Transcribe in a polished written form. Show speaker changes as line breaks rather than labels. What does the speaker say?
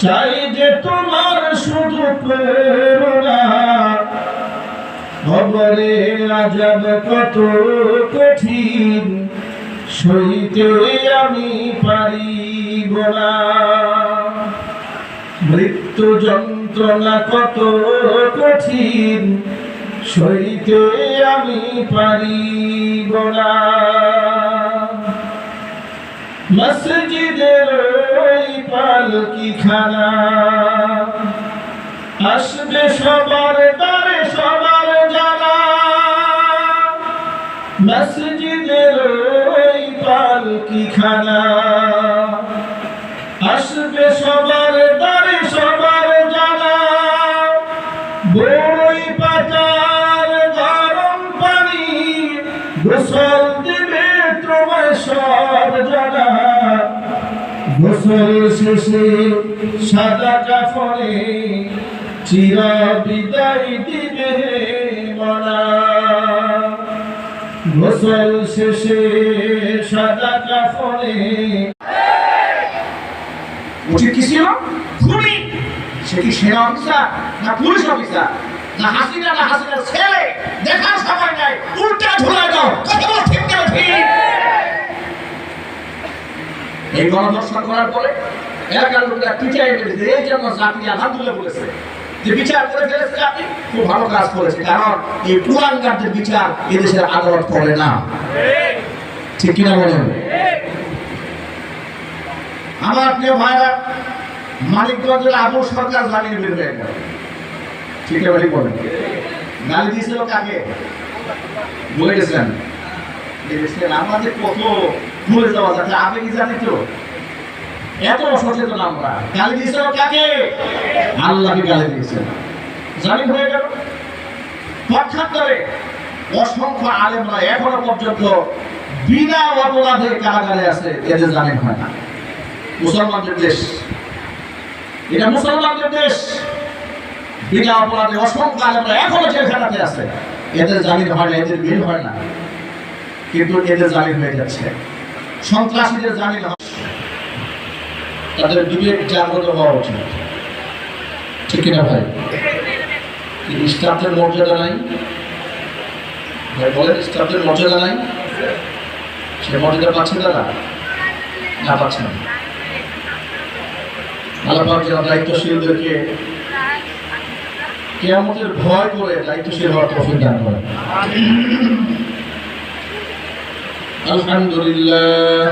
চাই যে তোমার শুধু করুণা, কবরে আযাব কত কঠিন, সইতে আমি পারিব না। মৃত্যু যন্ত্রণা কত কঠিন, সইতে আমি পারিব না। মসজিদের ওই পালকিখানা আসবে সবার দ্বারে সবার জানা। মসজিদের ওই পালকিখানা আসবে সবার দ্বারে সবার জানা। বড়ই পাতার গরম পানি গোসল দেবে তোমায় সব জানা। গোসল শেষে সাদা কাফনে চির বিদায় দিবে মনা। গোসল শেষে সাদা কাফনে উচিত কি ছিল? খুনি। সে কি সেনা অফিসার না পুলিশ অফিসার না হাসিনা না হাসিনার ছেলে? দেখার সময় নাই, উল্টা ঝুলাই দাও। কথা বল ঠিক না ঠিক? এই গণধর্ষণ করার পরে এলাকার লোকেরা পিছিয়ে গেছে। এই জন্য জাতি আলহামদুলিল্লাহ বলেছে যে বিচার করে ফেলেছে, আপনি খুব ভালো কাজ করেছে। কারণ এই কুলাঙ্গারদের বিচার এদেশের আদালত করে না। ঠিক কিনা বলেন? আমার প্রিয় ভাইরা, মানিকগঞ্জের আবু সরকার জামিন বের হয়ে গেল। ঠিক আছে বলেন, গালি দিয়েছিল কাকে? বলে গেছেন আমাদের কত ভুলে যাওয়া যাচ্ছে। আগে কি জানি তো এত অসচেতন আমরা। গালি দিয়েছিল কাকে? আল্লাহকে গালি দিয়েছেন, জামিন হয়ে গেল। পক্ষান্তরে অসংখ্য আলেমরা এখনো পর্যন্ত বিনা অপরাধে কারাগারে আছে, এদের জামিন হয় না। মুসলমানদের দেশ, এটা মুসলমানদের দেশ। বিনা অপরাধে অসংখ্য আলেমরা এখনো জেলখানাতে আছে, এদের জামিন হয় না, এদের বের হয় না। কিন্তু এদের জামিন হয়ে যাচ্ছে। সন্ত্রাসীদের জামিন হয়, তাদের বিবেক জাগ্রত হওয়া উচিত। ঠিক কিনা ভাই? স্টাফদের মর্যাদা নাই ভাই? বলেন, স্টাফদের মর্যাদা নাই? সে মর্যাদা পাচ্ছে তারা না পাচ্ছে না? আল্লাহ যারা দায়িত্বশীলদেরকে কিয়ামতের ভয় করে দায়িত্বশীল হওয়ার তৌফিক দান করেন। আলহামদুলিল্লাহ।